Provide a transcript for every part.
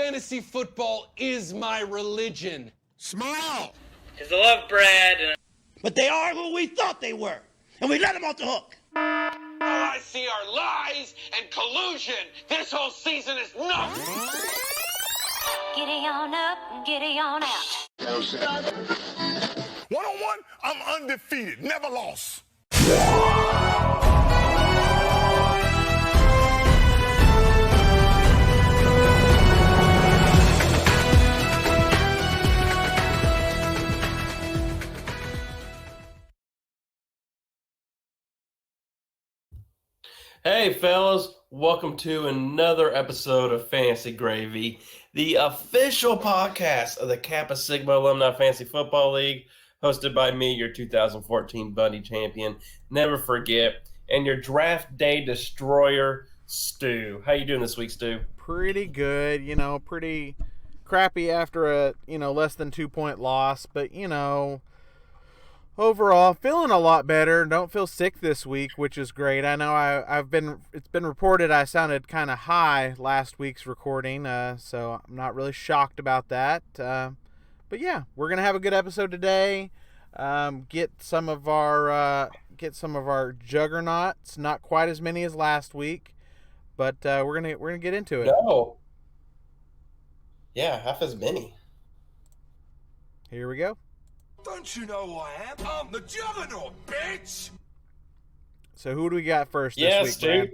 Fantasy football is my religion. Smile! Because I love Brad. But they are who we thought they were, and we let them off the hook. All I see are lies and collusion. This whole season is nuts. Giddy on up, giddy on out. One-on-one, I'm undefeated, never lost. Hey fellas, welcome to another episode of Fantasy Gravy, the official podcast of the Kappa Sigma Alumni Fantasy Football League, hosted by me, your 2014 Bundy champion, never forget, and your draft day destroyer, Stu. How you doing this week, Stu? Pretty good, pretty crappy after a, less than 2-point loss, but, overall, feeling a lot better. Don't feel sick this week, which is great. I know it's been reported I sounded kind of high last week's recording, so I'm not really shocked about that. But yeah, we're gonna have a good episode today. Get some of our juggernauts. Not quite as many as last week, but we're gonna get into it. No. Yeah, half as many. Here we go. Don't you know who I am? I'm the Juggernaut, bitch! So who do we got first this week, Brad?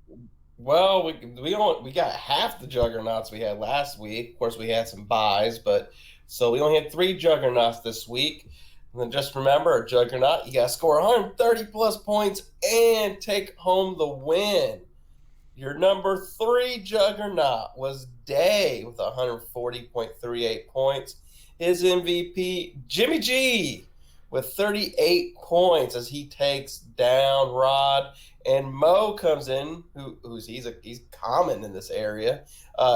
Dude. Well, we got half the juggernauts we had last week. Of course, we had some buys, so we only had 3 juggernauts this week. And then just remember, a juggernaut, you got to score 130 plus points and take home the win. Your number 3 juggernaut was Day with 140.38 points. His MVP, Jimmy G, with 38 points as he takes down Rod. And Mo comes in, he's common in this area.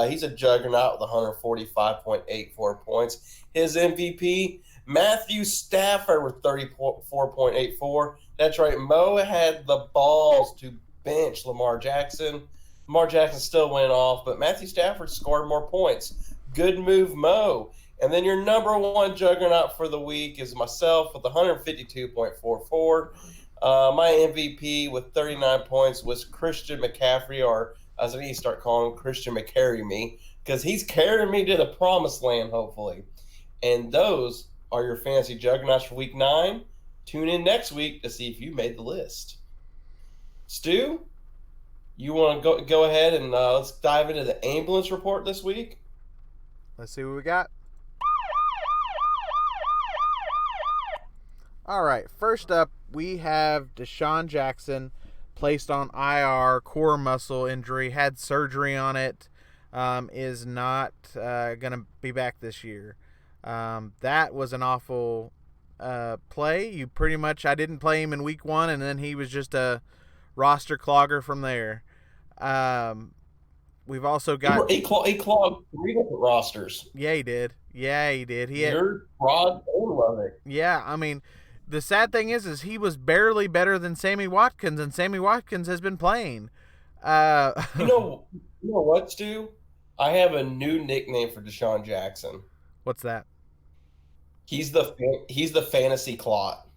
He's a juggernaut with 145.84 points. His MVP, Matthew Stafford with 34.84. That's right, Mo had the balls to bench Lamar Jackson. Lamar Jackson still went off, but Matthew Stafford scored more points. Good move, Mo. And then your number 1 juggernaut for the week is myself with 152.44. My MVP with 39 points was Christian McCaffrey, or as I need to start calling him Christian McCarry me, because he's carrying me to the promised land, hopefully. And those are your fantasy juggernauts for week 9. Tune in next week to see if you made the list. Stu, you want to go ahead and let's dive into the ambulance report this week? Let's see what we got. All right, first up, we have Deshaun Jackson placed on IR, core muscle injury, had surgery on it, is not going to be back this year. That was an awful play. I didn't play him in week 1, and then he was just a roster clogger from there. We've also got... He clogged 3 different rosters. Yeah, he did. He had... You're Rod love it. Yeah, I mean... The sad thing is he was barely better than Sammy Watkins, and Sammy Watkins has been playing. You know what, Stu? I have a new nickname for Deshaun Jackson. What's that? He's the fantasy clot.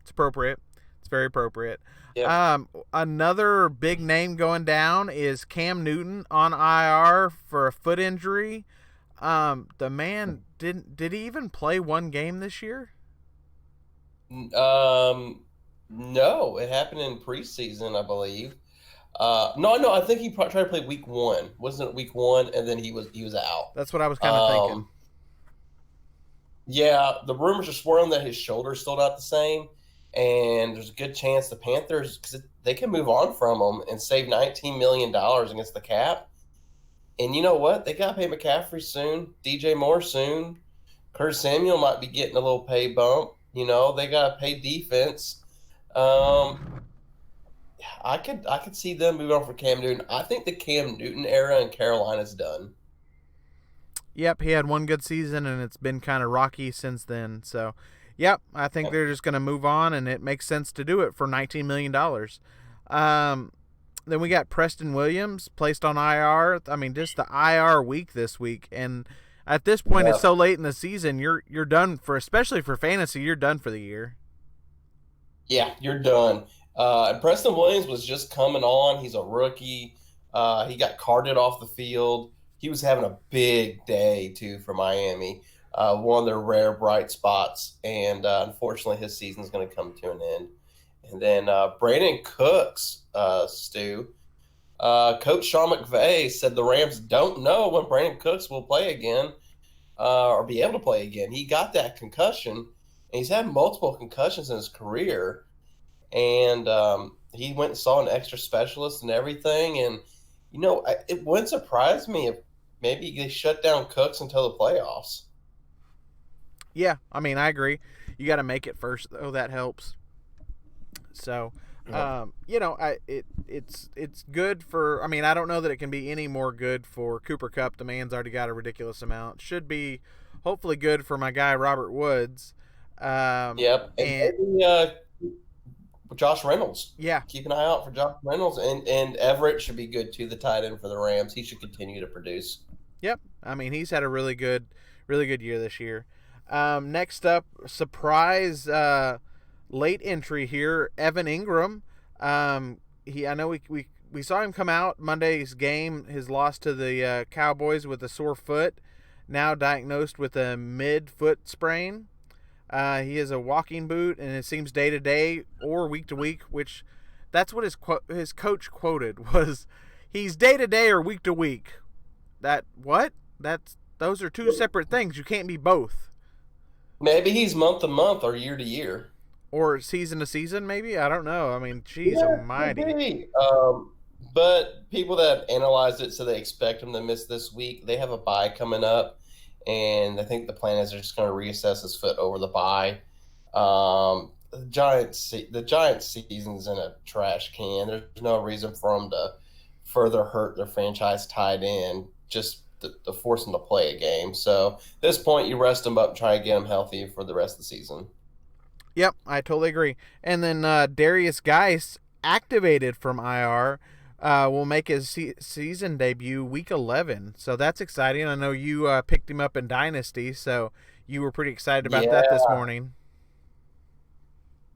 It's appropriate. It's very appropriate. Yep. Another big name going down is Cam Newton on IR for a foot injury. The man did he even play 1 game this year? No, it happened in preseason, I believe. No, I think he tried to play week 1. Wasn't it week 1? And then he was out. That's what I was kind of thinking. Yeah, the rumors are swirling that his shoulder's still not the same, and there's a good chance the Panthers, because they can move on from him and save $19 million against the cap. And you know what? They got to pay McCaffrey soon, DJ Moore soon. Curtis Samuel might be getting a little pay bump. They got to pay defense. I could see them moving on for Cam Newton. I think the Cam Newton era in Carolina's done. Yep, he had 1 good season, and it's been kind of rocky since then. So, yep, I think they're just going to move on, and it makes sense to do it for $19 million. Then we got Preston Williams placed on IR. I mean, just the IR week this week, and at this point, it's so late in the season. You're done for, especially for fantasy. You're done for the year. Yeah, you're done. And Preston Williams was just coming on. He's a rookie. He got carted off the field. He was having a big day too for Miami. One of their rare bright spots, and unfortunately, his season's going to come to an end. And then Brandon Cooks, Stu. Coach Sean McVay said the Rams don't know when Brandon Cooks will play again or be able to play again. He got that concussion, and he's had multiple concussions in his career. And he went and saw an extra specialist and everything. And, it wouldn't surprise me if maybe they shut down Cooks until the playoffs. Yeah, I mean, I agree. You got to make it first, though. That helps. So, it's good for. I mean, I don't know that it can be any more good for Cooper Kupp. The man's already got a ridiculous amount. Should be hopefully good for my guy Robert Woods. Yep, and maybe, Josh Reynolds. Yeah, keep an eye out for Josh Reynolds, and Everett should be good too. The tight end for the Rams. He should continue to produce. Yep, I mean he's had a really good year this year. Next up, surprise. Late entry here, Evan Ingram. I know we saw him come out Monday's game, his loss to the Cowboys with a sore foot, now diagnosed with a mid-foot sprain. He is a walking boot, and it seems day to day or week to week, which that's what his coach quoted was, he's day to day or week to week. Those are two separate things. You can't be both. Maybe he's month to month or year to year. Or season to season, maybe? I don't know. I mean, geez almighty. Maybe. But people that analyzed it, so they expect him to miss this week. They have a bye coming up, and I think the plan is they're just going to reassess his foot over the bye. The Giants' season's in a trash can. There's no reason for them to further hurt their franchise tight end, just to force them to play a game. So at this point, you rest them up and try to get them healthy for the rest of the season. Yep, I totally agree. And then Darius Geis, activated from IR, will make his season debut week 11. So that's exciting. I know you picked him up in Dynasty, so you were pretty excited about that this morning.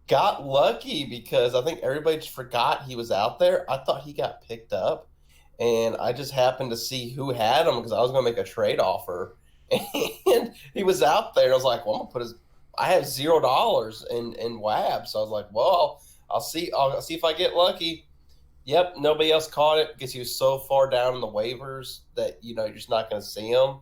Got lucky because I think everybody just forgot he was out there. I thought he got picked up, and I just happened to see who had him because I was going to make a trade offer. And he was out there. I was like, well, I'm going to put I have $0 in WAB, so I was like, well, I'll see if I get lucky. Yep, nobody else caught it because he was so far down in the waivers that you're just not going to see him.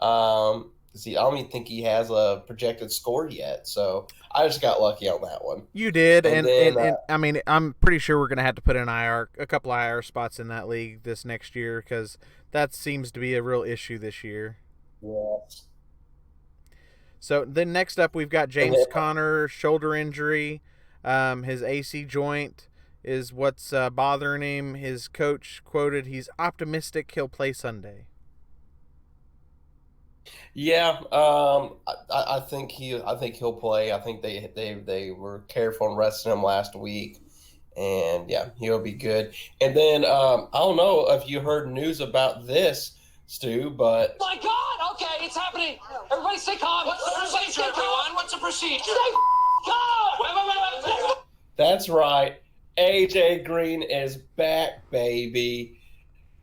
I don't even think he has a projected score yet, so I just got lucky on that one. You did, and I mean, I'm pretty sure we're going to have to put a couple of IR spots in that league this next year because that seems to be a real issue this year. Yes. So then next up, we've got James Conner, shoulder injury. His AC joint is what's bothering him. His coach quoted, he's optimistic he'll play Sunday. Yeah, I think he'll play. I think they were careful in resting him last week, and yeah, he'll be good. And then I don't know if you heard news about this, Stu, but My God! Okay, it's happening. Everybody stay calm. What's the procedure, everyone? What's the procedure? Stay calm! Wait. That's right. AJ Green is back, baby.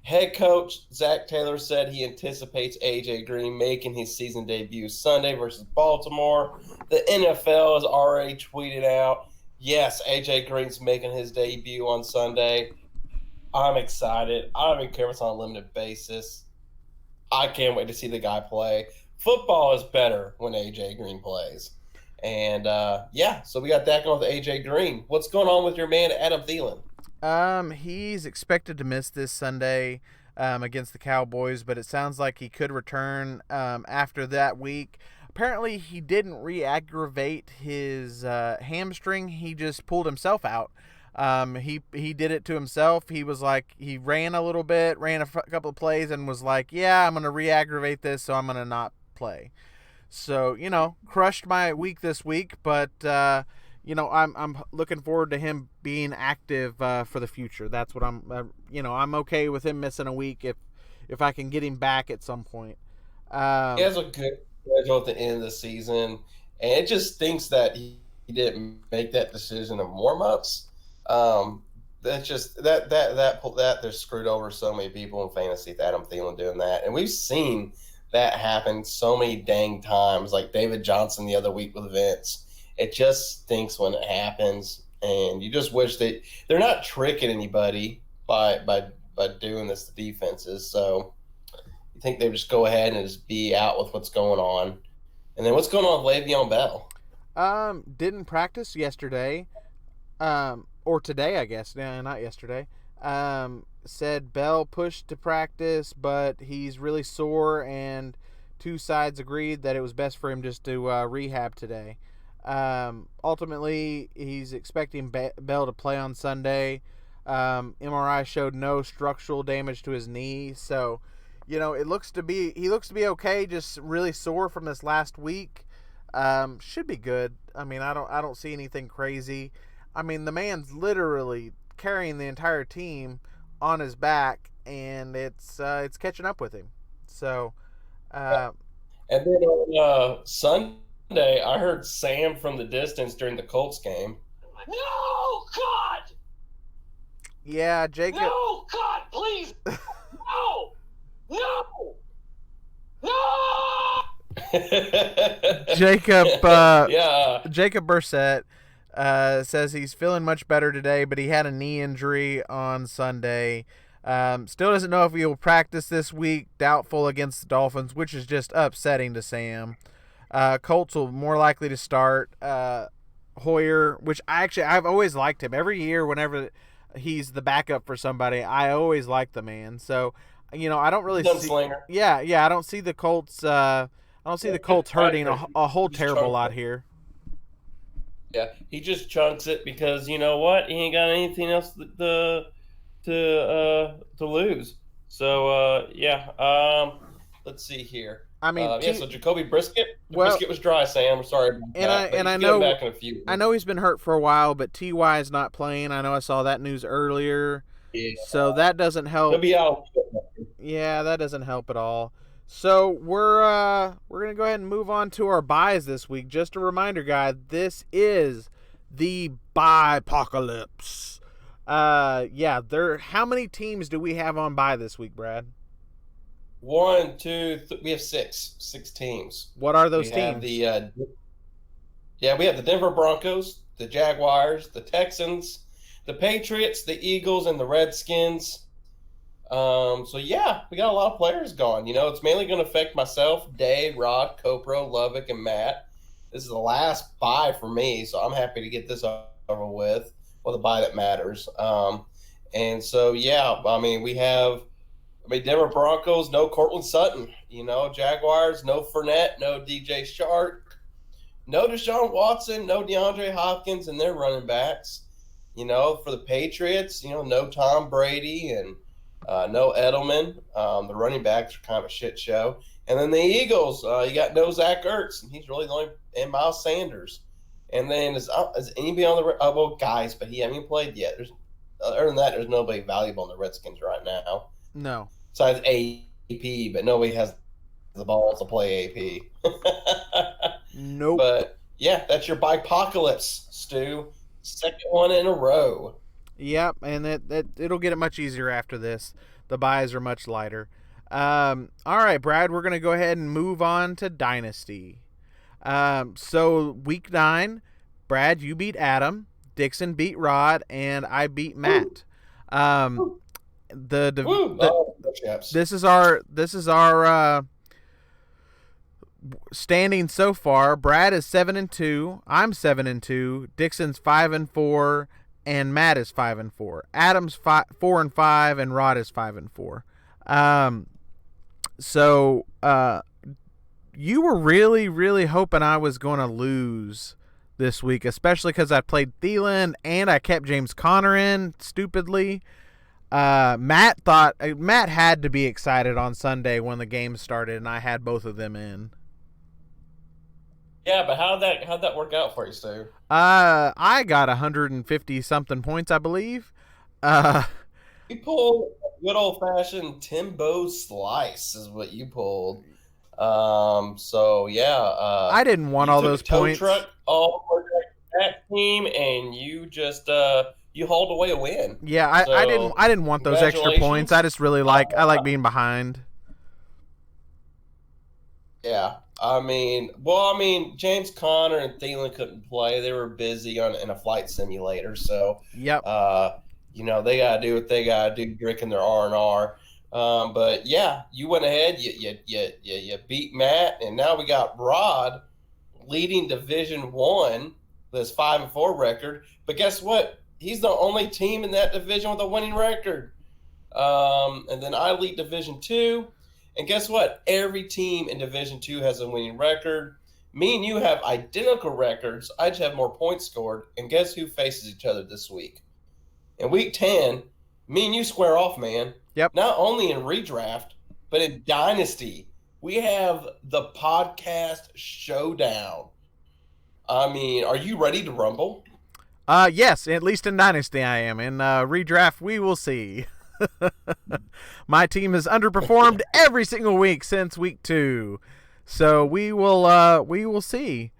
Head coach Zach Taylor said he anticipates AJ Green making his season debut Sunday versus Baltimore. The NFL has already tweeted out, yes, AJ Green's making his debut on Sunday. I'm excited. I don't even care if it's on a limited basis. I can't wait to see the guy play. Football is better when AJ Green plays. And, so we got that going with AJ Green. What's going on with your man, Adam Thielen? He's expected to miss this Sunday against the Cowboys, but it sounds like he could return after that week. Apparently, he didn't re-aggravate his hamstring. He just pulled himself out. He did it to himself. He was like, he ran a little bit, ran a couple of plays, and was like, yeah, I'm going to re-aggravate this, so I'm going to not play. So, crushed my week this week, but, I'm looking forward to him being active for the future. That's what I'm okay with him missing a week if I can get him back at some point. He has a good schedule at the end of the season, and it just stinks that he didn't make that decision in warm-ups. That's just that they're screwed over so many people in fantasy that I'm feeling doing that, and we've seen that happen so many dang times. Like David Johnson the other week with Vince, it just stinks when it happens, and you just wish that they're not tricking anybody by doing this to defenses. So you think they would just go ahead and just be out with what's going on, and then what's going on with Le'Veon Bell? Didn't practice yesterday. Or today, I guess. No, not yesterday. Said Bell pushed to practice, but he's really sore, and two sides agreed that it was best for him just to rehab today. Ultimately, he's expecting Bell to play on Sunday. MRI showed no structural damage to his knee, so he looks to be okay. Just really sore from this last week. Should be good. I mean, I don't see anything crazy. I mean, the man's literally carrying the entire team on his back, and it's catching up with him. So, and then on Sunday, I heard Sam from the distance during the Colts game. No, God! Yeah, Jacob. No, God, please! No! No! No! Jacob. Jacob Brissett says he's feeling much better today, but he had a knee injury on Sunday. Still doesn't know if he will practice this week. Doubtful against the Dolphins, which is just upsetting to Sam. Colts will more likely to start. Hoyer, which I've always liked him. Every year whenever he's the backup for somebody, I always like the man. So, I don't really see. Yeah, I don't see the Colts. I don't see the Colts hurting a whole terrible lot here. Yeah, he just chunks it because you know what? He ain't got anything else to lose. So let's see here. I mean, so Jacoby Brisket. Brisket was dry, Sam. I'm sorry about that. I know back in a few weeks. I know he's been hurt for a while, but Ty is not playing. I know I saw that news earlier. Yeah. So that doesn't help. He'll be out. Yeah, that doesn't help at all. So we're gonna go ahead and move on to our buys this week. Just a reminder, guys, this is the buy-pocalypse. How many teams do we have on buy this week, Brad? 1, 2, we have six teams. What are those teams? We have the Denver Broncos, the Jaguars, the Texans, the Patriots, the Eagles, and the Redskins. We got a lot of players gone. It's mainly going to affect myself, Dave, Rod, Copro, Lovick, and Matt. This is the last buy for me, so I'm happy to get this over with a buy that matters. We have Denver Broncos, no Cortland Sutton. Jaguars, no Fournette, no DJ Shark, no Deshaun Watson, no DeAndre Hopkins, and their running backs. For the Patriots, no Tom Brady and no Edelman. The running backs are kind of a shit show. And then the Eagles, you got no Zach Ertz, and he's really the only, and Miles Sanders. And then is anybody on the guys, but he hasn't even played yet. Other than that, there's nobody valuable in the Redskins right now. No. Besides AP, but nobody has the balls to play AP. Nope. But yeah, that's your buy-pocalypse, Stu. Second one in a row. Yep, and it'll get it much easier after this. The buys are much lighter. All right, Brad, we're going to go ahead and move on to Dynasty. So week 9, Brad, you beat Adam, Dixon beat Rod, and I beat Matt. This is our standing so far. Brad is 7-2. I'm 7-2. Dixon's 5-4. And Matt is 5-4. Adam's 4-5, and Rod is 5-4. You were really, really hoping I was going to lose this week, especially because I played Thielen and I kept James Conner in stupidly. Matt had to be excited on Sunday when the game started, and I had both of them in. Yeah, but how'd that work out for you, Stu? I got 150 something points, I believe. Uh, You pulled a good old fashioned Timbo slice, is what you pulled. So yeah, I didn't want you all took those a tow points. truck all over that team, and you just you hauled away a win. Yeah, I So didn't want those extra points. I congratulations. just really I like being behind. Yeah, I mean, James Conner and Thielen couldn't play; they were busy in a flight simulator. So, Yep. they gotta do what they gotta do, drinking their R&R. But yeah, you went ahead, you beat Matt, and now we got Rod leading Division One, this 5-4 record. But guess what? He's the only team in that division with a winning record. And then I lead Division Two. And guess what? Every team in Division Two has a winning record. Me and you have identical records. I just have more points scored. And guess who faces each other this week? In Week 10, me and you square off, man. Yep. Not only in redraft, but in Dynasty. We have the podcast showdown. I mean, are you ready to rumble? Yes, at least in Dynasty I am. In redraft, we will see. My team has underperformed every single week since week 2, so we will see.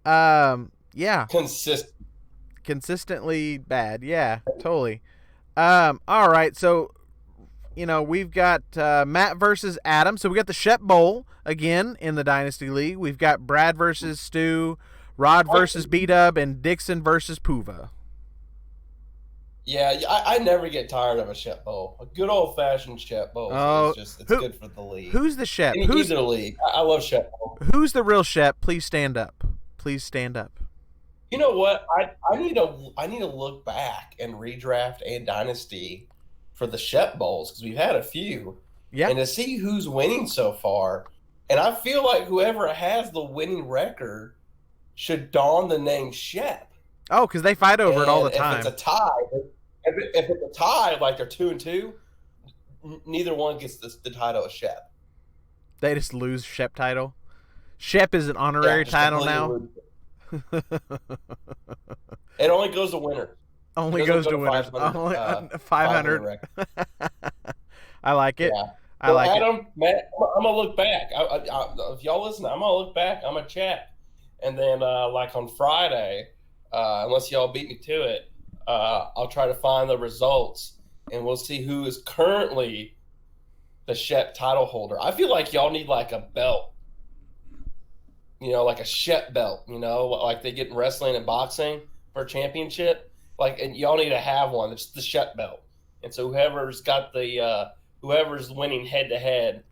Yeah, consistently bad. Yeah, totally. All right, so we've got Matt versus Adam. So we got the Shep Bowl again in the Dynasty League. We've got Brad versus Stu, Rod versus B-Dub, and Dixon versus Puva. Yeah, I never get tired of a Shep Bowl. A good old-fashioned Shep Bowl. Oh, It's good for the league. Who's the Shep? Either league. I love Shep Bowl. Who's the real Shep? Please stand up. Please stand up. You know what? I need to look back and redraft and Dynasty for the Shep Bowls, because we've had a few. Yeah. And to see who's winning so far. And I feel like whoever has the winning record should don the name Shep. Oh, because they fight over it all the time. If it's a tie, if it's a tie, like they're 2-2, neither one gets the title of Shep. They just lose Shep title. Shep is an honorary title now. It only goes to winners. Only goes to winners. 500. I like it. Yeah. I like Adam, it. Matt, I'm gonna look back. If y'all listen, I'm gonna look back. I'm gonna chat, and then like on Friday, unless y'all beat me to it, I'll try to find the results, and we'll see who is currently the Shep title holder. I feel like y'all need like a belt, like a Shep belt, like they get in wrestling and boxing for a championship. And y'all need to have one. It's the Shep belt, and so whoever's got whoever's winning head to head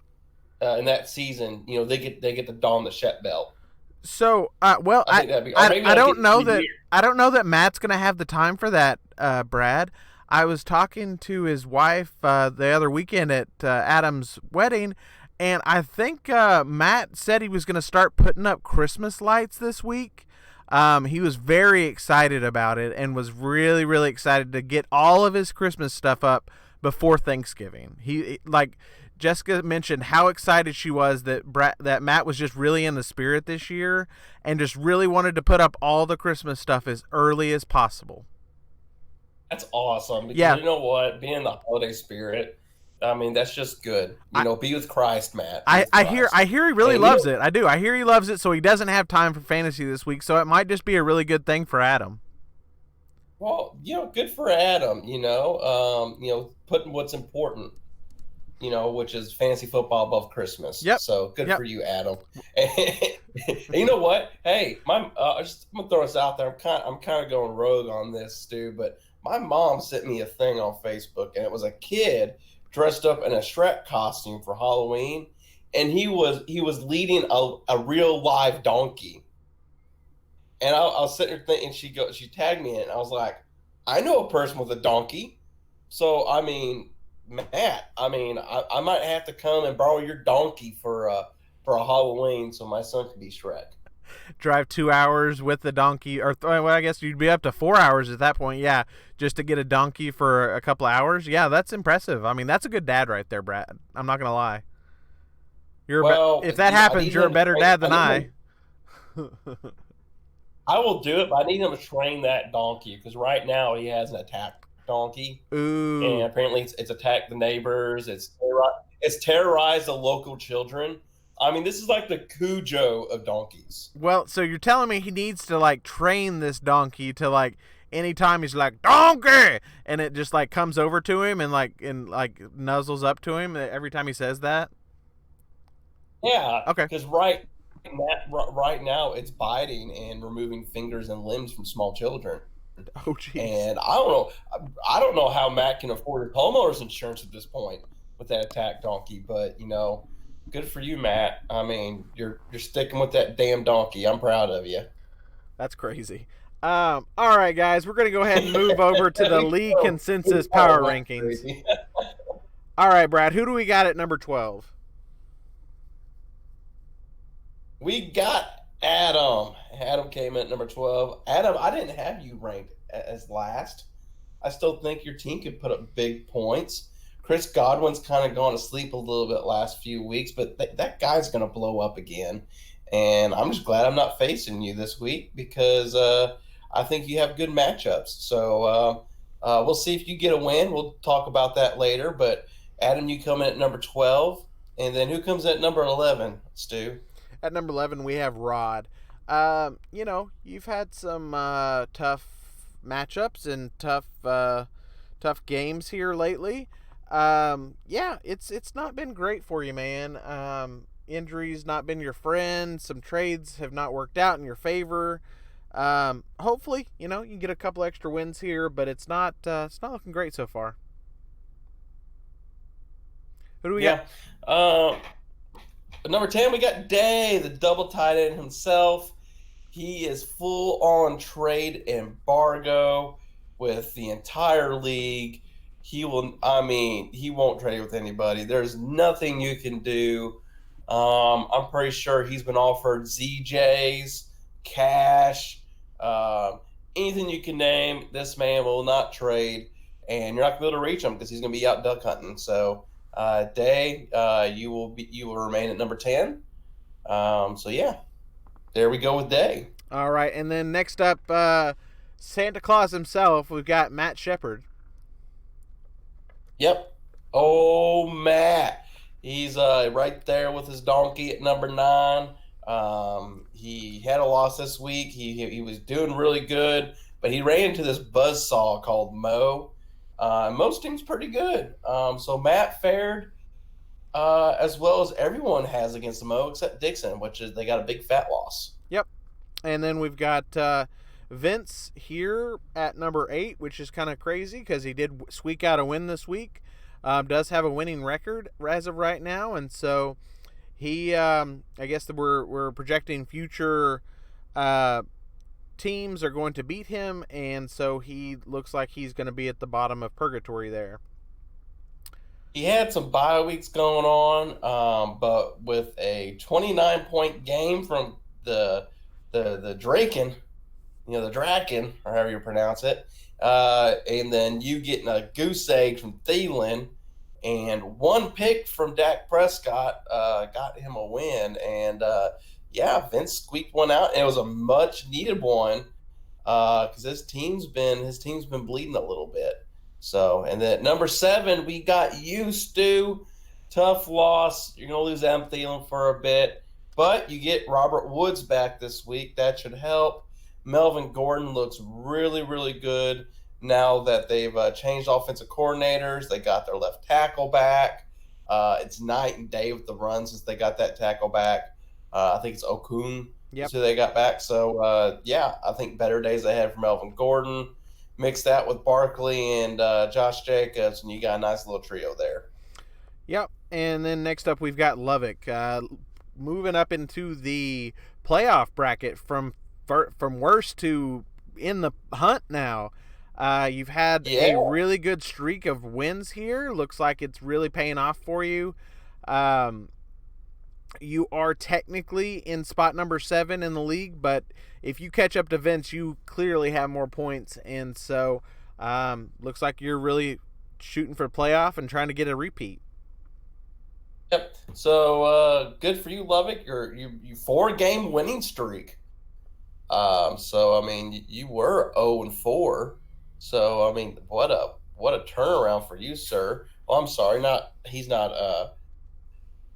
in that season, they get to don the Shep belt. So, I don't know that Matt's gonna have the time for that, Brad. I was talking to his wife the other weekend at Adam's wedding, and I think Matt said he was gonna start putting up Christmas lights this week. He was very excited about it and was really, really excited to get all of his Christmas stuff up before Thanksgiving. Jessica mentioned how excited she was that Matt was just really in the spirit this year and just really wanted to put up all the Christmas stuff as early as possible. That's awesome. Because you know what? Being in the holiday spirit, I mean, that's just good. Be with Christ, Matt. I hear he really loves it. I do. I hear he loves it, so he doesn't have time for fantasy this week, so it might just be a really good thing for Adam. Well, good for Adam, putting what's important, which is fantasy football above Christmas. Yep. So good for you, Adam. And you know what? Hey, I'm gonna throw this out there. I'm kind of going rogue on this, Stu, but my mom sent me a thing on Facebook, and it was a kid dressed up in a Shrek costume for Halloween, and he was leading a real live donkey. And I was sitting there thinking, she tagged me in, and I was like, I know a person with a donkey. So, I mean, Matt, I might have to come and borrow your donkey for a Halloween so my son can be Shrek. Drive 2 hours with the donkey, or I guess you'd be up to 4 hours at that point, yeah, just to get a donkey for a couple hours. Yeah, that's impressive. I mean, that's a good dad right there, Brad. I'm not going to lie. If that happens, you're a better dad than I. I will do it, but I need him to train that donkey because right now he has an attack donkey, and Ooh. apparently it's attacked the neighbors. It's terrorized the local children. I mean, this is like the Cujo of donkeys. Well, so you're telling me he needs to like train this donkey to like anytime he's like donkey, and it just like comes over to him and like nuzzles up to him every time he says that. Yeah, Okay. because right now it's biting and removing fingers and limbs from small children. Oh, jeez. And I don't know how Matt can afford his homeowner's insurance at this point with that attack donkey, but good for you, Matt. I mean, you're sticking with that damn donkey. I'm proud of you. That's crazy. All right, guys, we're gonna go ahead and move over to the league consensus power rankings. All right, Brad, who do we got at number 12? We got Adam. Adam came in at number 12. Adam, I didn't have you ranked as last. I still think your team could put up big points. Chris Godwin's kind of gone to sleep a little bit last few weeks, but that guy's going to blow up again. And I'm just glad I'm not facing you this week because I think you have good matchups. So we'll see if you get a win. We'll talk about that later. But Adam, you come in at number 12. And then who comes in at number 11, Stu? At number 11, we have Rod. You've had some tough matchups and tough games here lately. It's not been great for you, man. Injuries not been your friend. Some trades have not worked out in your favor. Hopefully, you can get a couple extra wins here, but it's not looking great so far. Who do we got? Number 10, we got Day, the double tight end himself. He is full on trade embargo with the entire league. He won't trade with anybody. There's nothing you can do. I'm pretty sure he's been offered ZJs, cash, anything you can name. This man will not trade, and you're not going to be able to reach him because he's going to be out duck hunting. So, Day, you will remain at number 10. There we go with Day. All right, and then next up, Santa Claus himself. We've got Matt Shepard. Yep. Oh, Matt. He's right there with his donkey at number 9. He had a loss this week. He was doing really good, but he ran into this buzzsaw called Mo. Most teams pretty good. So Matt fared as well as everyone has against the Mo except Dixon, which is they got a big fat loss. Yep. And then we've got Vince here at number 8, which is kind of crazy because he did squeak out a win this week. Does have a winning record as of right now, and so he, I guess we're projecting future teams are going to beat him, and so he looks like he's going to be at the bottom of purgatory there. He had some bye weeks going on, but with a 29-point game from the Draken, the Draken, or however you pronounce it, and then you getting a goose egg from Thielen, and one pick from Dak Prescott got him a win. And Vince squeaked one out, and it was a much needed one because his team's been bleeding a little bit. So, and then at number 7, we got you, Stu. Tough loss. You're gonna lose Adam Thielen for a bit, but you get Robert Woods back this week. That should help. Melvin Gordon looks really, really good now that they've changed offensive coordinators. They got their left tackle back. It's night and day with the run since they got that tackle back. I think it's Okun. Yep. So they got back. So, I think better days ahead for Melvin Gordon. Mix that with Barkley and Josh Jacobs, and you got a nice little trio there. Yep. And then next up, we've got Lovick moving up into the playoff bracket from worst to in the hunt now. You've had a really good streak of wins here. Looks like it's really paying off for you. You are technically in spot number 7 in the league, but if you catch up to Vince, you clearly have more points. And so looks like you're really shooting for playoff and trying to get a repeat. Yep. So good for you, Lovick. You 4-game winning streak. So I mean, you were 0-4. So I mean, what a turnaround for you, sir. Well, I'm sorry, not he's not.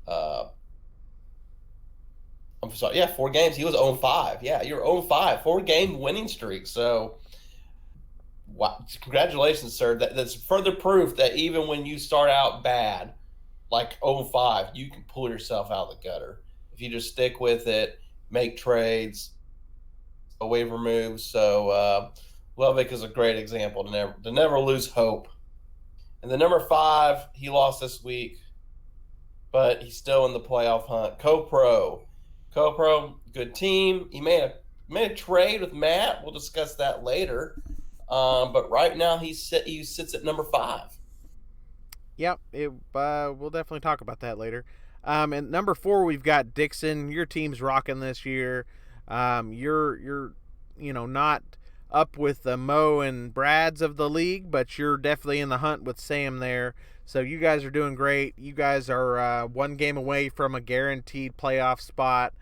Uh, I'm sorry. Yeah, 4 games. He was 0-5. Yeah, you're 0-5, 4 game winning streak. So, wow, congratulations, sir. That's further proof that even when you start out bad, like 0-5, you can pull yourself out of the gutter if you just stick with it, make trades, a waiver move. So, Lovick is a great example to never lose hope. And the number 5, he lost this week, but he's still in the playoff hunt. CoPro, good team. He made a trade with Matt. We'll discuss that later. But right now he sits at number 5. Yep, we'll definitely talk about that later. And number 4, we've got Dixon. Your team's rocking this year. You're not up with the Mo and Brads of the league, but you're definitely in the hunt with Sam there. So you guys are doing great. You guys are 1 game away from a guaranteed playoff spot.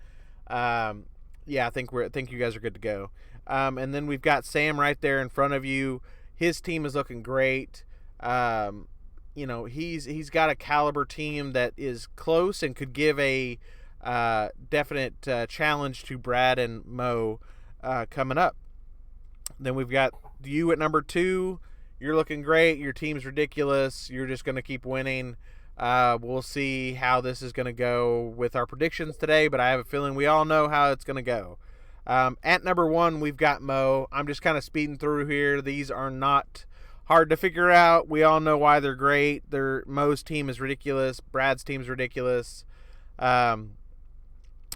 Yeah, I think you guys are good to go. And then we've got Sam right there in front of you. His team is looking great. He's got a caliber team that is close and could give a definite challenge to Brad and Mo coming up. Then we've got you at number 2. You're looking great. Your team's ridiculous. You're just going to keep winning. We'll see how this is going to go with our predictions today, but I have a feeling we all know how it's going to go. At number 1, we've got Mo. I'm just kind of speeding through here. These are not hard to figure out. We all know why they're great. Mo's team is ridiculous. Brad's team is ridiculous.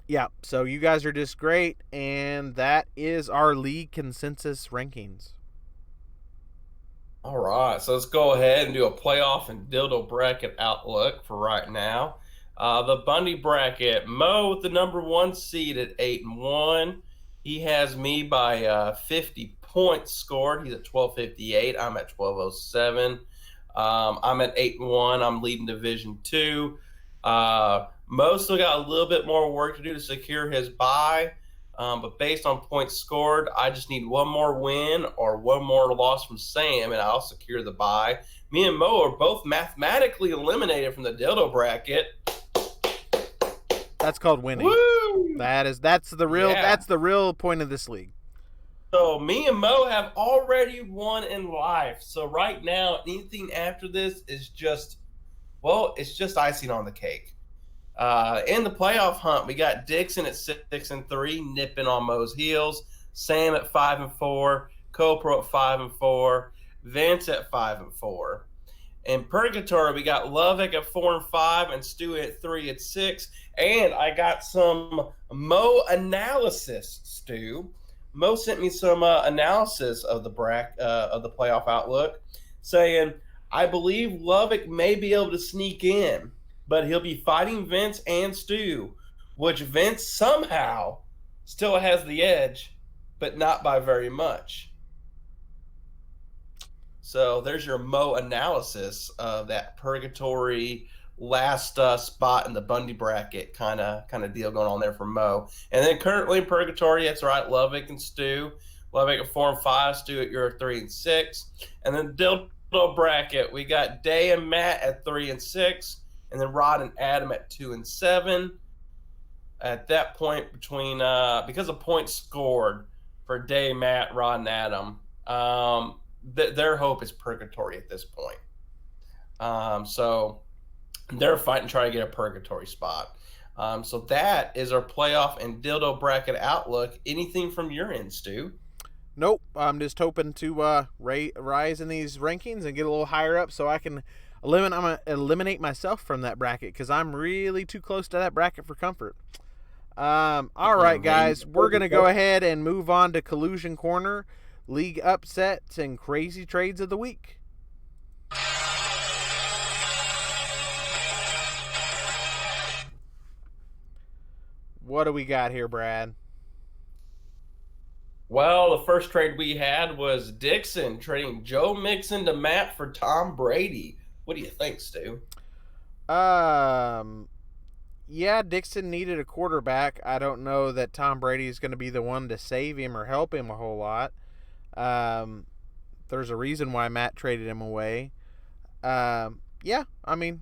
Yeah, so you guys are just great, and that is our league consensus rankings. All right, so let's go ahead and do a playoff and dildo bracket outlook for right now. The Bundy bracket, Mo with the number 1 seed at 8-1. He has me by 50 points scored. He's at 1258. I'm at 1207. I'm at 8-1. I'm leading Division 2. Mo still got a little bit more work to do to secure his bye. But based on points scored, I just need 1 more win or 1 more loss from Sam, and I'll secure the bye. Me and Mo are both mathematically eliminated from the dildo bracket. That's called winning. Woo! That's the real point of this league. So me and Mo have already won in life. So right now, anything after this is it's just icing on the cake. In the playoff hunt, we got Dixon at 6-3, nipping on Mo's heels. Sam at 5-4, CoPro at 5-4, Vince at 5-4. In Purgatory, we got Lovick at 4-5 and Stu at 3-6. And I got some Mo analysis, Stu. Mo sent me some analysis of the playoff outlook, saying, I believe Lovick may be able to sneak in, but he'll be fighting Vince and Stu, which Vince somehow still has the edge, but not by very much. So there's your Mo analysis of that Purgatory last spot in the Bundy bracket kind of deal going on there for Mo. And then currently in Purgatory, that's right, Lovick and Stu. Lovick at 4-5, Stu at your 3-6. And then dildo bracket, we got Day and Matt at 3-6. And then Rod and Adam at 2-7. At that point, between because of points scored for Day, Matt, Rod, and Adam, their hope is Purgatory at this point. So they're fighting, trying to get a Purgatory spot. So that is our playoff and dildo bracket outlook. Anything from your end, Stu? Nope. I'm just hoping to rise in these rankings and get a little higher up so I can eliminate myself from that bracket because I'm really too close to that bracket for comfort. All right, guys. We're going to go ahead and move on to Collusion Corner, League Upsets, and Crazy Trades of the Week. What do we got here, Brad? Well, the first trade we had was Dixon trading Joe Mixon to Matt for Tom Brady. What do you think, Stu? Yeah, Dixon needed a quarterback. I don't know that Tom Brady is going to be the one to save him or help him a whole lot. Um, there's a reason why Matt traded him away. Yeah, I mean,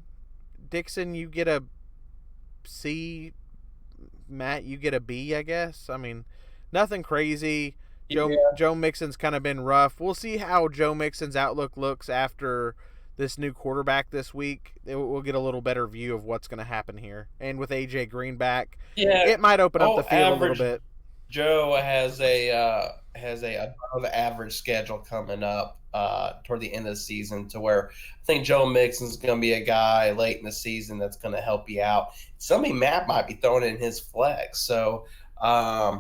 Dixon, you get a C. Matt, you get a B, I guess. I mean, nothing crazy. Joe Mixon's kind of been rough. We'll see how Joe Mixon's outlook looks after this new quarterback this week. We'll get a little better view of what's going to happen here. And with AJ Green back, it might open up the field a little bit. Joe has a above average schedule coming up toward the end of the season, to where I think Joe Mixon's going to be a guy late in the season that's going to help you out. Somebody Matt might be throwing in his flex. So a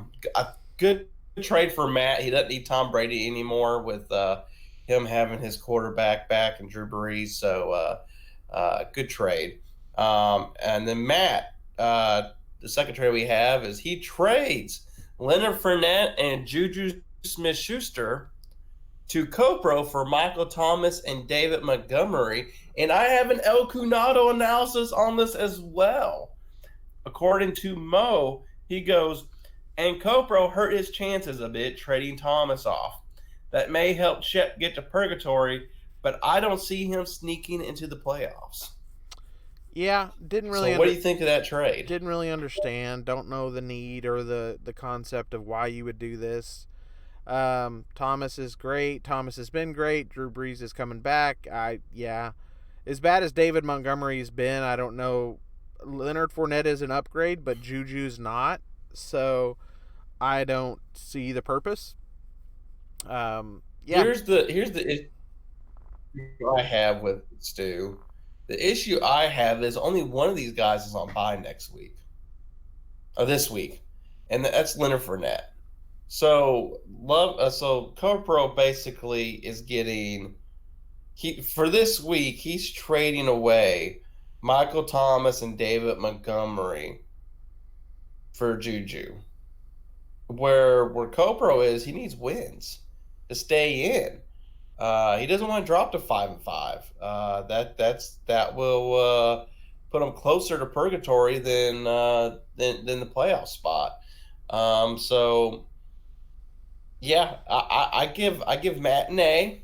good trade for Matt. He doesn't need Tom Brady anymore with him having his quarterback back and Drew Brees. So good trade. And then Matt, the second trade we have is he trades Leonard Fournette and Juju Smith-Schuster to Copro for Michael Thomas and David Montgomery. And I have an El Cunado analysis on this as well. According to Mo, he goes, and Copro hurt his chances a bit trading Thomas off. That may help Shep get to purgatory, but I don't see him sneaking into the playoffs. Yeah, didn't really. So what do you think of that trade? Didn't really understand. Don't know the need or the concept of why you would do this. Thomas is great. Thomas has been great. Drew Brees is coming back. As bad as David Montgomery's been, I don't know. Leonard Fournette is an upgrade, but Juju's not. So I don't see the purpose. Here's the issue I have with Stu. The issue I have is only one of these guys is on bye this week, and that's Leonard Fournette. So CoPro basically is getting for this week. He's trading away Michael Thomas and David Montgomery for Juju. Where CoPro is, he needs wins to stay in. He doesn't want to drop to 5-5. That will put him closer to purgatory than the playoff spot. So yeah, I give Matt an A,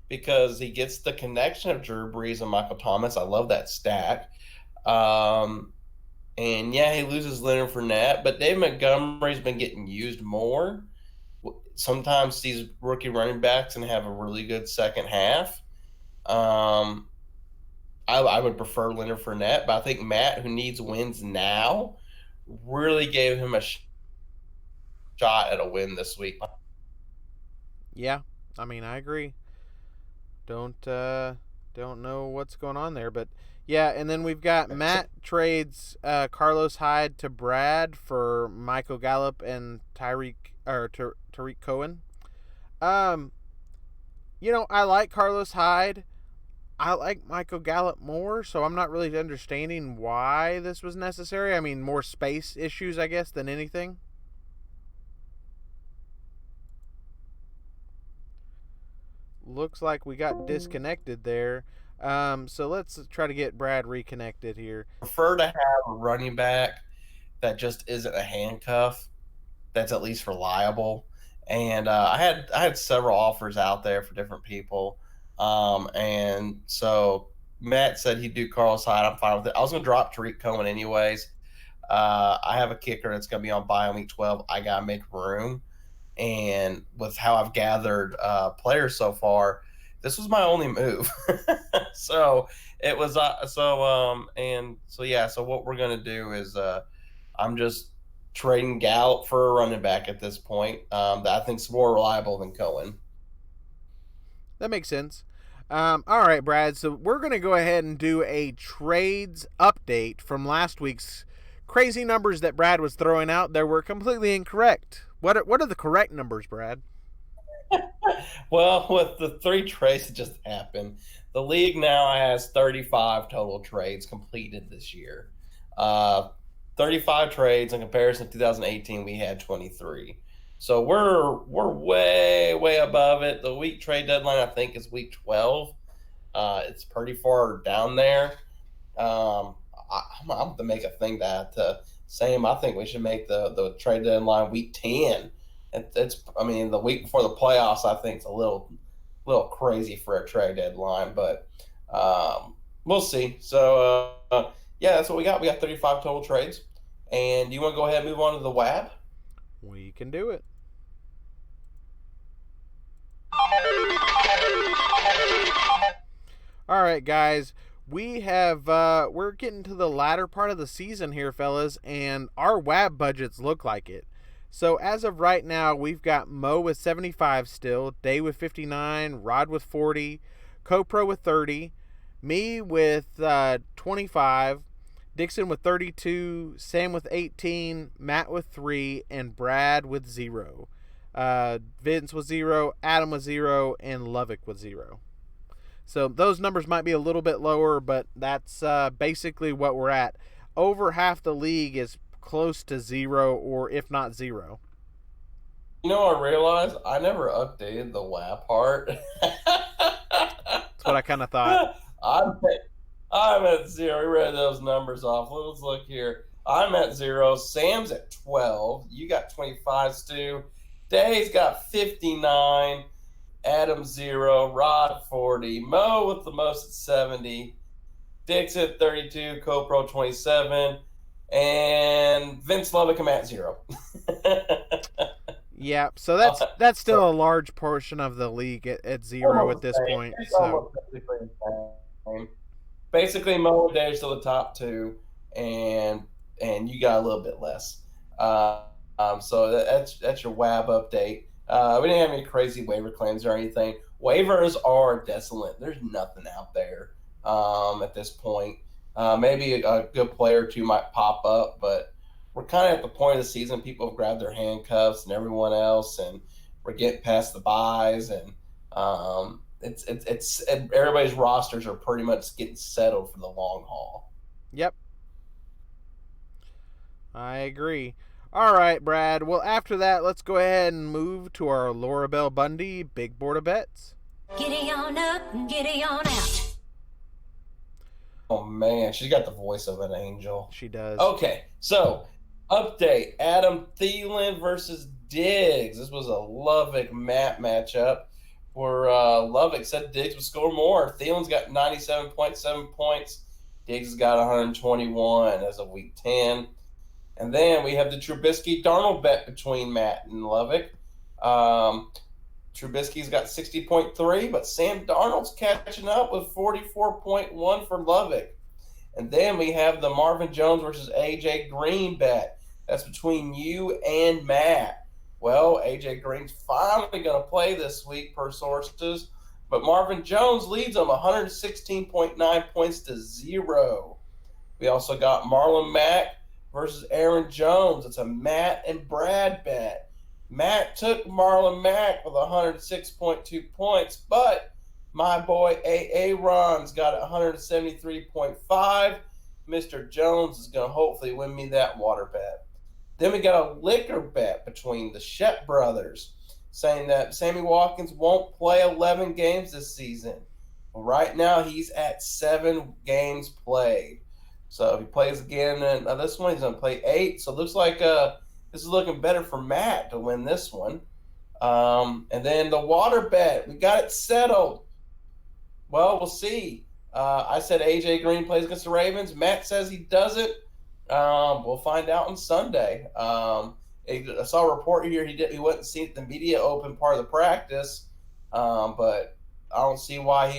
because he gets the connection of Drew Brees and Michael Thomas. I love that stack. And yeah, he loses Leonard Fournette, but Dave Montgomery's been getting used more. Sometimes these rookie running backs can have a really good second half. I would prefer Leonard Fournette, but I think Matt, who needs wins now, really gave him a shot at a win this week. Yeah, I mean, I agree. Don't know what's going on there, but yeah. And then we've got Matt trades Carlos Hyde to Brad for Michael Gallup and Tariq Cohen. I like Carlos Hyde. I like Michael Gallup more, so I'm not really understanding why this was necessary. I mean, more space issues, I guess, than anything. Looks like we got disconnected there. So let's try to get Brad reconnected here. Prefer to have a running back that just isn't a handcuff, that's at least reliable. And I had several offers out there for different people. And so Matt said he'd do Carlos Hyde. I'm fine with it. I was going to drop Tariq Cohen anyways. I have a kicker that's going to be on bye on week 12. I got to make room. And with how I've gathered players so far, this was my only move. So it was so what we're going to do is I'm just trading Gallup for a running back at this point that I think is more reliable than Cohen. That makes sense. All right, Brad. So we're going to go ahead and do a trades update from last week's crazy numbers that Brad was throwing out. They were completely incorrect. What are the correct numbers, Brad? Well, with the 3 trades that just happened, the league now has 35 total trades completed this year. 35 trades in comparison to 2018, we had 23. So we're way above it. The week trade deadline, I think, is week 12. It's pretty far down there. I'm going to make a thing that Sam, I think we should make the trade deadline week 10. The week before the playoffs, I think it's a little crazy for a trade deadline, but we'll see. So yeah, that's what we got. We got 35 total trades, and you want to go ahead and move on to the WAB? We can do it. All right, guys. We're getting to the latter part of the season here, fellas, and our WAB budgets look like it. So as of right now, we've got Mo with 75 still, Day with 59, Rod with 40, CoPro with 30, me with 25, Dixon with 32, Sam with 18, Matt with 3, and Brad with 0. Vince with 0, Adam with 0, and Lovick with 0. So those numbers might be a little bit lower, but that's basically what we're at. Over half the league is close to 0, or if not 0. You know, I realized I never updated the WAP part. That's what I kind of thought. I'm at 0. We read those numbers off. Let's look here. I'm at 0. Sam's at 12. You got 25, Stu. Day's got 59. Adam 0. Rod 40. Mo with the most at 70. Dix at 32. CoPro 27. And Vince Lovick, I'm at 0. Yeah, so that's still a large portion of the league at 0 at this point. So basically, Mo and Dave still the top 2, and you got a little bit less. So that's your WAB update. We didn't have any crazy waiver claims or anything. Waivers are desolate. There's nothing out there at this point. Maybe a good player or two might pop up, but we're kind of at the point of the season. People have grabbed their handcuffs and everyone else, and we're getting past the buys, and it's everybody's rosters are pretty much getting settled for the long haul. Yep, I agree. All right, Brad. Well, after that, let's go ahead and move to our Laura Bell Bundy Big Board of Bets. Giddy on up and giddy on out. Oh, man. She's got the voice of an angel. She does. Okay, so update. Adam Thielen versus Diggs. This was a Lovick-Matt matchup where Lovick said Diggs would score more. Thielen's got 97.7 points. Diggs has got 121 as of week 10. And then we have the Trubisky-Darnold bet between Matt and Lovick. Trubisky's got 60.3, but Sam Darnold's catching up with 44.1 for Lovick. And then we have the Marvin Jones versus A.J. Green bet. That's between you and Matt. Well, A.J. Green's finally going to play this week per sources, but Marvin Jones leads him 116.9 points to 0. We also got Marlon Mack versus Aaron Jones. It's a Matt and Brad bet. Matt took Marlon Mack with 106.2 points, but my boy Aaron's got 173.5. Mr. Jones is going to hopefully win me that water bet. Then we got a liquor bet between the Shep brothers, saying that Sammy Watkins won't play 11 games this season. Well, right now he's at 7 games played. So if he plays again, and this one he's going to play 8. So it looks like this is looking better for Matt to win this one. And then the water bet, we got it settled. Well, we'll see. I said A.J. Green plays against the Ravens. Matt says he doesn't. We'll find out on Sunday. I saw a report here he wasn't seen at the media open part of the practice, but I don't see why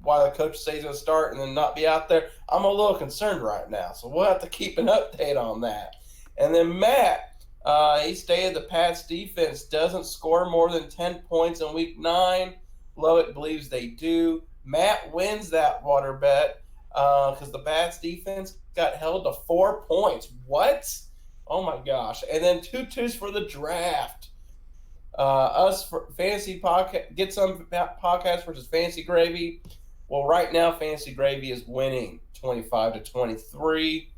why the coach says he's going to start and then not be out there. I'm a little concerned right now, so we'll have to keep an update on that. And then Matt, he stated the Pats defense doesn't score more than 10 points in week 9. Lovick believes they do. Matt wins that water bet because the Pats defense got held to 4 points. What? Oh, my gosh. And then 2-2s for the draft. Us for Fantasy Podcast, Get Some Podcast versus Fantasy Gravy. Well, right now, Fantasy Gravy is winning 25-23.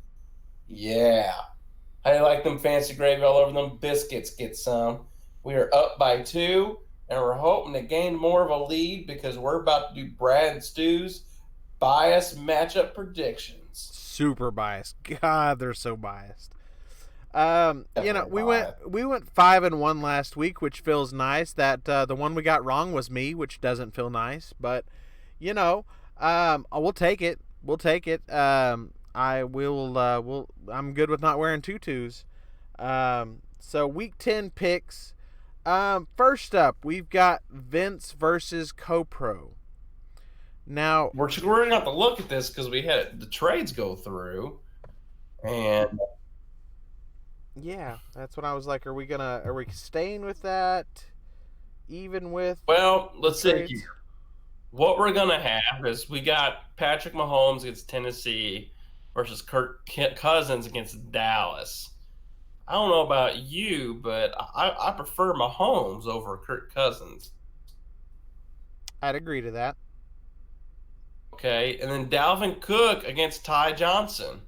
Yeah. How do you like them Fantasy Gravy all over them biscuits? Get some. We are up by 2, and we're hoping to gain more of a lead because we're about to do Brad and Stu's bias matchup predictions. super biased. God, they're so biased. We Definitely went 5-1 last week, which feels nice. That the one we got wrong was me, which doesn't feel nice. But we'll take it. We'll take it. I will. I'm good with not wearing tutus. So week 10 picks. First up, we've got Vince versus CoPro. Now we're going to have to look at this because we had the trades go through, and yeah, that's what I was like. Are we staying with that? Even with let's see here. What we're gonna have is we got Patrick Mahomes against Tennessee versus Kirk Cousins against Dallas. I don't know about you, but I prefer Mahomes over Kirk Cousins. I'd agree to that. Okay, and then Dalvin Cook against Ty Johnson.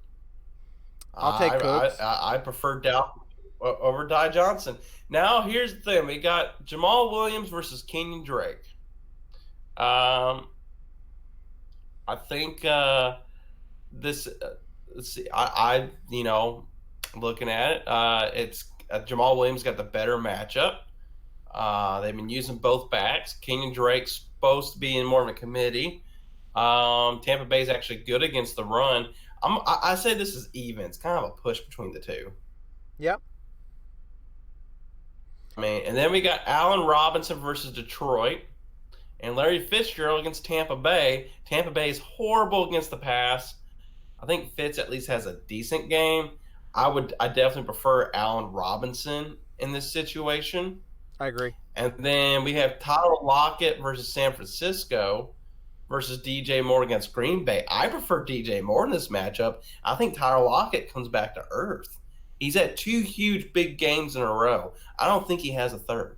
I'll take Cooks. I prefer Dalvin over Ty Johnson. Now, here's the thing. We got Jamal Williams versus Kenyon Drake. I think this. Let's see. Looking at it, it's Jamal Williams got the better matchup. They've been using both backs. Kenyon Drake's supposed to be in more of a committee. Tampa Bay's actually good against the run. I say this is even. It's kind of a push between the two. Yep. And then we got Allen Robinson versus Detroit, and Larry Fitzgerald against Tampa Bay. Tampa Bay is horrible against the pass. I think Fitz at least has a decent game. I definitely prefer Allen Robinson in this situation. I agree. And then we have Tyler Lockett versus San Francisco versus DJ Moore against Green Bay. I prefer DJ Moore in this matchup. I think Tyler Lockett comes back to earth. He's had 2 huge big games in a row. I don't think he has a third.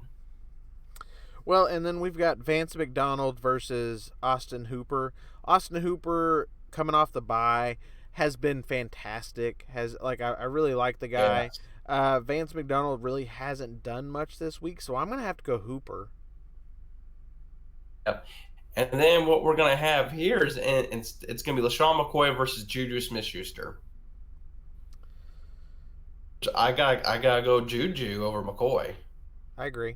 Well, and then we've got Vance McDonald versus Austin Hooper. Austin Hooper coming off the bye has been fantastic. I really like the guy. Yeah. Vance McDonald really hasn't done much this week, so I'm going to have to go Hooper. Yep. And then what we're going to have here is it's going to be LaShawn McCoy versus Juju Smith-Schuster. I gotta go Juju over McCoy. I agree.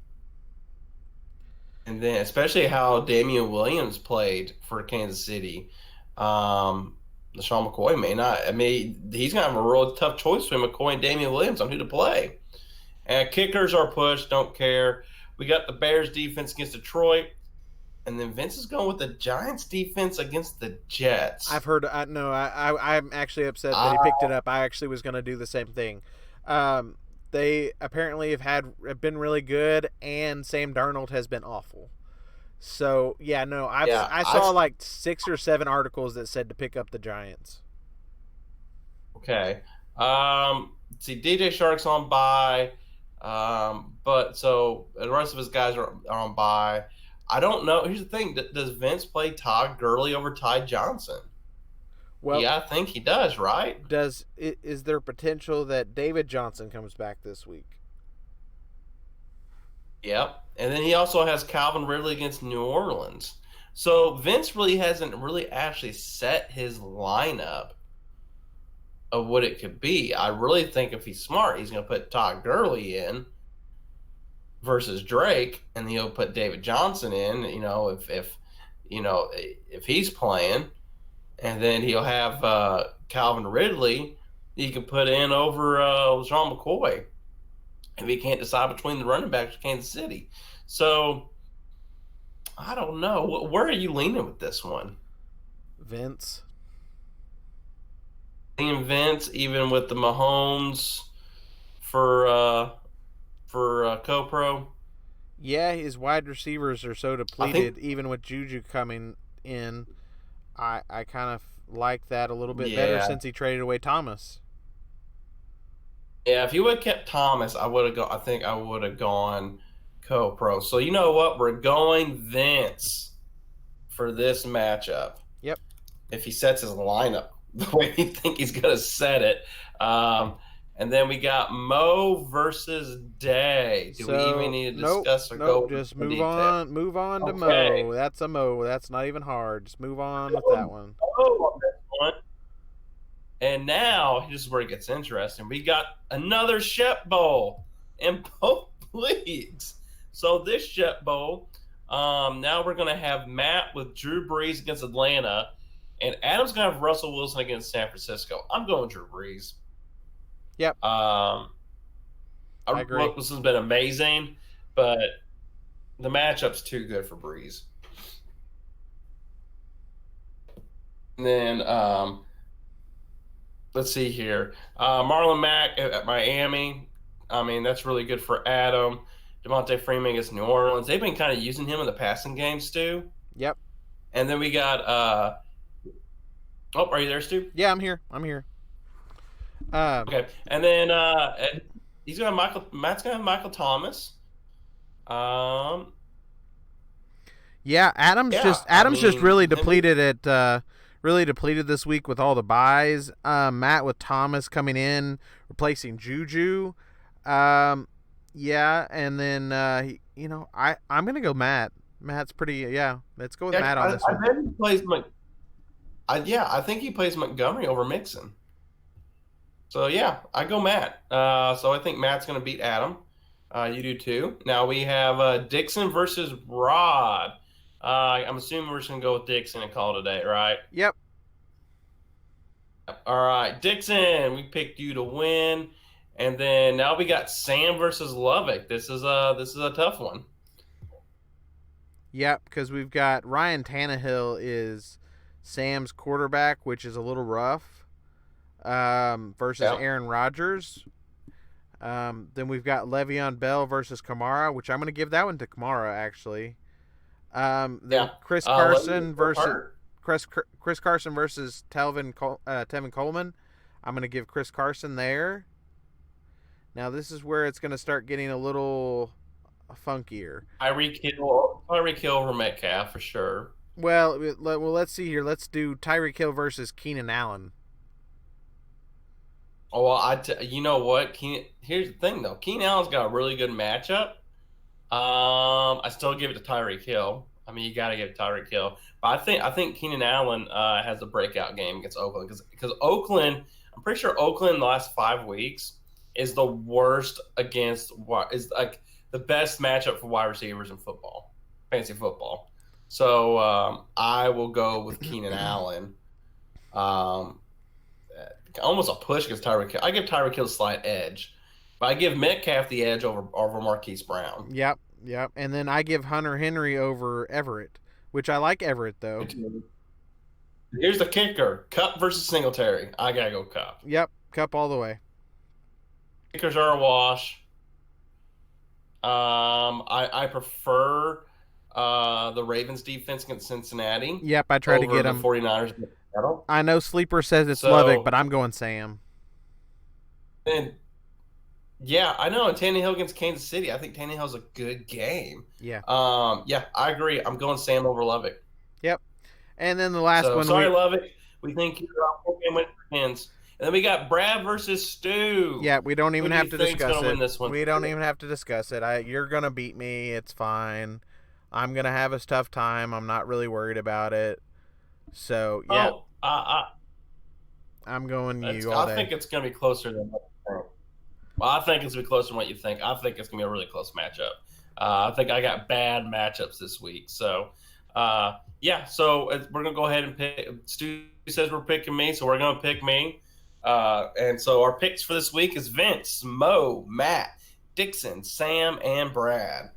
And then especially how Damian Williams played for Kansas City. LaShawn McCoy may not. I mean, he's gonna have a real tough choice between McCoy and Damian Williams on who to play. And kickers are pushed. Don't care. We got the Bears defense against Detroit. And then Vince is going with the Giants defense against the Jets. I've heard. I'm actually upset that he picked it up. I actually was going to do the same thing. They apparently have been really good, and Sam Darnold has been awful. So I saw like 6 or 7 articles that said to pick up the Giants. Okay. See, DJ Shark's on bye, but so the rest of his guys are on bye. I don't know. Here's the thing: does Vince play Todd Gurley over Ty Johnson? Well, yeah, I think he does, right? Is there potential that David Johnson comes back this week? Yep. And then he also has Calvin Ridley against New Orleans. So Vince really hasn't actually set his lineup of what it could be. I really think if he's smart, he's going to put Todd Gurley in versus Drake, and he'll put David Johnson in, if he's playing. And then he'll have Calvin Ridley he can put in over LaShawn McCoy if he can't decide between the running backs of Kansas City. So, I don't know. Where are you leaning with this one? Vince. Leaning Vince, even with the Mahomes for CoPro? Yeah, his wide receivers are so depleted, even with Juju coming in. I kind of like that a little bit better since he traded away Thomas. Yeah, if he would have kept Thomas, I think I would have gone CoPro. So you know what? We're going Vince for this matchup. Yep. If he sets his lineup the way you think he's going to set it. And then we got Mo versus Day. Do we even need to discuss or go? Just move on. Move on to Mo. That's a Mo. That's not even hard. Just move on with that one. On this one. And now, this is where it gets interesting. We got another Shep Bowl in both leagues. So this Shep Bowl, now we're going to have Matt with Drew Brees against Atlanta, and Adam's going to have Russell Wilson against San Francisco. I'm going Drew Brees. Yep. I agree. This has been amazing, but the matchup's too good for Brees. And then let's see here. Marlon Mack at Miami. I mean, that's really good for Adam. Devontae Freeman against New Orleans. They've been kind of using him in the passing game, Stu. Yep. And then we got are you there, Stu? Yeah, I'm here. Okay. And then Matt's gonna have Michael Thomas. Yeah, Adam's just really depleted this week with all the buys. Matt with Thomas coming in, replacing Juju. Yeah, and then I'm gonna go Matt. Matt's pretty. Let's go with Matt on this one. I think he plays I think he plays Montgomery over Mixon. So yeah, I go Matt. So I think Matt's gonna beat Adam. You do too. Now we have Dixon versus Rod. I'm assuming we're just going to go with Dixon and call it a day, right? Yep. All right, Dixon, we picked you to win. And then now we got Sam versus Lovick. This is a tough one. Yep, because we've got Ryan Tannehill is Sam's quarterback, which is a little rough, versus Aaron Rodgers. Then we've got Le'Veon Bell versus Kamara, which I'm going to give that one to Kamara, actually. Chris Carson versus Chris Carson versus Tevin Coleman. I'm going to give Chris Carson there. Now this is where it's going to start getting a little funkier. Tyreek Hill over Metcalf for sure. Well, let's see here. Let's do Tyreek Hill versus Keenan Allen. Oh, well, you know what? Here's the thing though. Keenan Allen's got a really good matchup. I still give it to Tyreek Hill. I mean, you got to give it to Tyreek Hill. But I think Keenan Allen has a breakout game against Oakland because Oakland. I'm pretty sure Oakland in the last 5 weeks is the worst is like the best matchup for wide receivers in football, fantasy football. So I will go with Keenan Allen. Almost a push against Tyreek Hill. I give Tyreek Hill a slight edge. But I give Metcalf the edge over Marquise Brown. Yep. And then I give Hunter Henry over Everett, which I like Everett, though. Here's the kicker. Cup versus Singletary. I got to go Cup. Yep, Cup all the way. Kickers are a wash. I prefer the Ravens defense against Cincinnati. Yep, I tried to get them. The 49ers. I know Sleeper says it's Lovick, but I'm going Sam. And yeah, I know. And Tannehill against Kansas City. I think Tannehill's a good game. Yeah. Yeah, I agree. I'm going Sam over Lovick. Yep. And then the last one. Sorry, Lovick. We think you're win hands. And then we got Brad versus Stu. Yeah, we don't even have to discuss it. Win this one? We don't even have to discuss it. You're gonna beat me. It's fine. I'm gonna have a tough time. I'm not really worried about it. So yeah. I'm going you all day. I think it's gonna be closer than what you think. Well, I think it's gonna be closer than what you think. I think it's gonna be a really close matchup. I think I got bad matchups this week. So yeah. So we're gonna go ahead and pick. Stu says we're picking me, so we're gonna pick me. And so our picks for this week is Vince, Mo, Matt, Dixon, Sam, and Brad.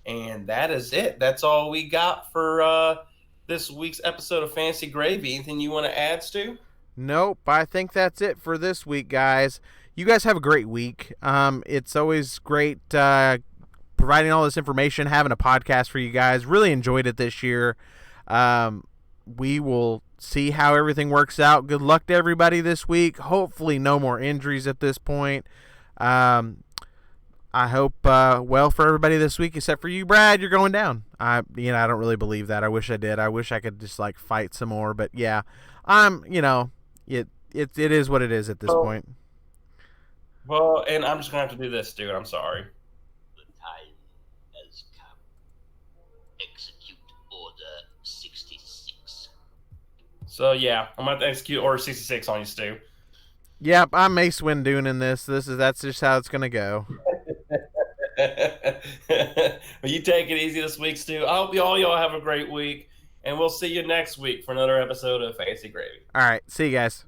And that is it. That's all we got for this week's episode of Fantasy Gravy. Anything you want to add, Stu? Nope. I think that's it for this week, guys. You guys have a great week. It's always great providing all this information, having a podcast for you guys. Really enjoyed it this year. We will see how everything works out. Good luck to everybody this week. Hopefully no more injuries at this point. I hope well for everybody this week, except for you, Brad. You're going down. I don't really believe that. I wish I did. I wish I could just fight some more. But yeah, it is what it is at this point. Well, and I'm just gonna have to do this, dude. I'm sorry. The time has come. Execute Order 66. So yeah, I'm gonna have to execute Order 66 on you, Stu. Yep, I'm Mace Windoon in this. That's just how it's gonna go. Well, you take it easy this week, Stu. I hope y'all have a great week, and we'll see you next week for another episode of Fancy Gravy. All right, see you guys.